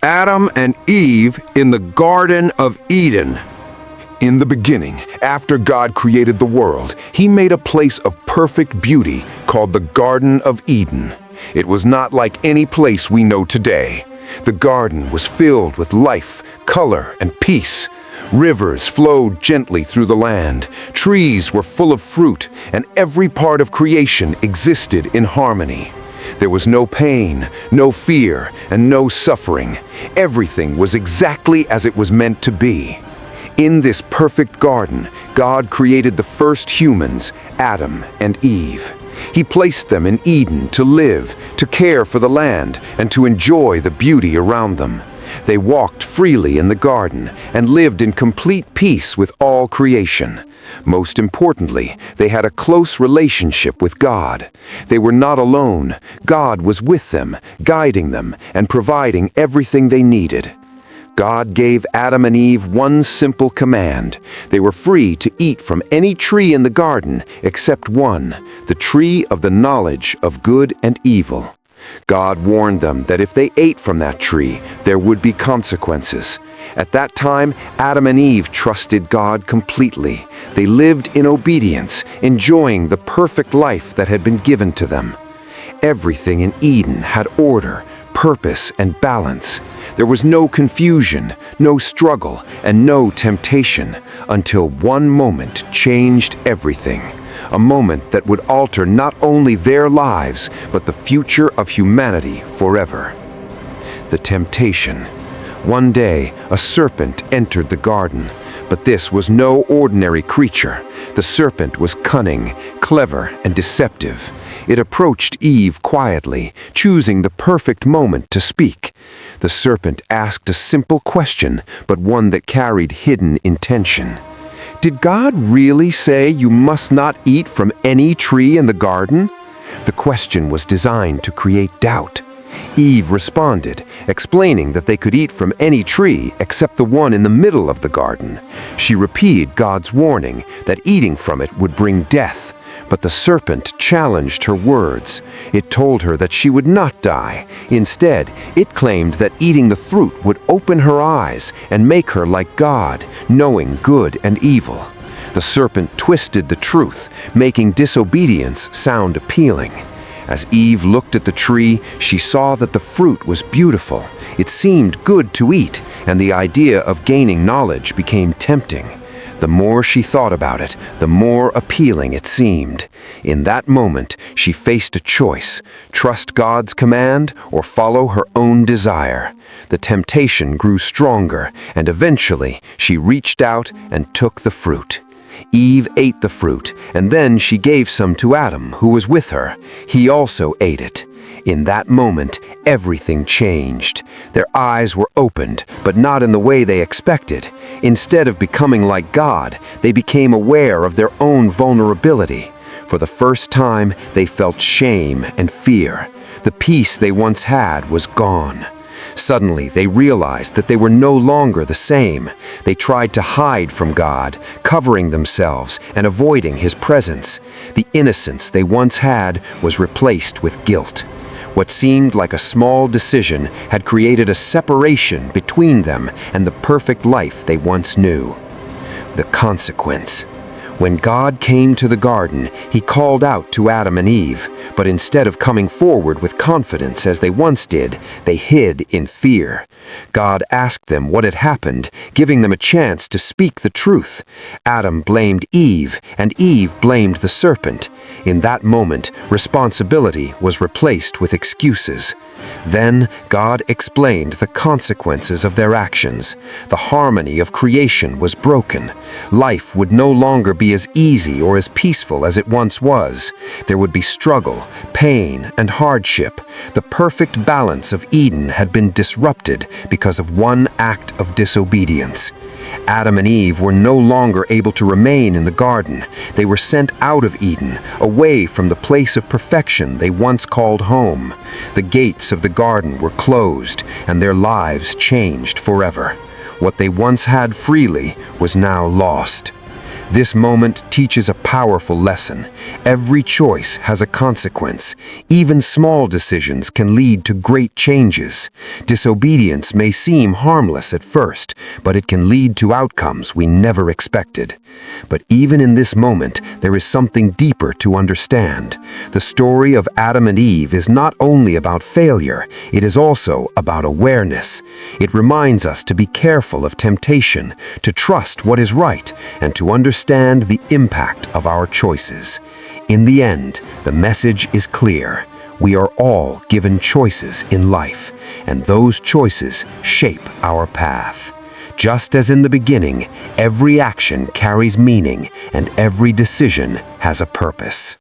Adam and Eve in the Garden of Eden. In the beginning, after God created the world, He made a place of perfect beauty called the Garden of Eden. It was not like any place we know today. The garden was filled with life, color, and peace. Rivers flowed gently through the land, trees were full of fruit, and every part of creation existed in harmony. There was no pain, no fear, and no suffering. Everything was exactly as it was meant to be. In this perfect garden, God created the first humans, Adam and Eve. He placed them in Eden to live, to care for the land, and to enjoy the beauty around them. They walked freely in the garden and lived in complete peace with all creation. Most importantly, they had a close relationship with God. They were not alone. God was with them, guiding them, and providing everything they needed. God gave Adam and Eve one simple command. They were free to eat from any tree in the garden except one, the tree of the knowledge of good and evil. God warned them that if they ate from that tree, there would be consequences. At that time, Adam and Eve trusted God completely. They lived in obedience, enjoying the perfect life that had been given to them. Everything in Eden had order, purpose, and balance. There was no confusion, no struggle, and no temptation until one moment changed everything. A moment that would alter not only their lives, but the future of humanity forever. The temptation. One day, a serpent entered the garden, but this was no ordinary creature. The serpent was cunning, clever, and deceptive. It approached Eve quietly, choosing the perfect moment to speak. The serpent asked a simple question, but one that carried hidden intention. Did God really say you must not eat from any tree in the garden? The question was designed to create doubt. Eve responded, explaining that they could eat from any tree except the one in the middle of the garden. She repeated God's warning that eating from it would bring death, but the serpent challenged her words. It told her that she would not die. Instead, it claimed that eating the fruit would open her eyes and make her like God, knowing good and evil. The serpent twisted the truth, making disobedience sound appealing. As Eve looked at the tree, she saw that the fruit was beautiful. It seemed good to eat, and the idea of gaining knowledge became tempting. The more she thought about it, the more appealing it seemed. In that moment, she faced a choice: trust God's command or follow her own desire. The temptation grew stronger, and eventually she reached out and took the fruit. Eve ate the fruit, and then she gave some to Adam, who was with her. He also ate it. In that moment, everything changed. Their eyes were opened, but not in the way they expected. Instead of becoming like God, they became aware of their own vulnerability. For the first time, they felt shame and fear. The peace they once had was gone. Suddenly, they realized that they were no longer the same. They tried to hide from God, covering themselves and avoiding His presence. The innocence they once had was replaced with guilt. What seemed like a small decision had created a separation between them and the perfect life they once knew. The consequence. When God came to the garden, He called out to Adam and Eve, but instead of coming forward with confidence as they once did, they hid in fear. God asked them what had happened, giving them a chance to speak the truth. Adam blamed Eve, and Eve blamed the serpent. In that moment, responsibility was replaced with excuses. Then God explained the consequences of their actions. The harmony of creation was broken. Life would no longer be as easy or as peaceful as it once was. There would be struggle, pain, and hardship. The perfect balance of Eden had been disrupted because of one act of disobedience. Adam and Eve were no longer able to remain in the garden. They were sent out of Eden, away from the place of perfection they once called home. The gates of the garden were closed, and their lives changed forever. What they once had freely was now lost. This moment teaches a powerful lesson. Every choice has a consequence. Even small decisions can lead to great changes. Disobedience may seem harmless at first, but it can lead to outcomes we never expected. But even in this moment, there is something deeper to understand. The story of Adam and Eve is not only about failure, it is also about awareness. It reminds us to be careful of temptation, to trust what is right, and to understand the impact of our choices. In the end, the message is clear. We are all given choices in life, and those choices shape our path. Just as in the beginning, every action carries meaning and every decision has a purpose.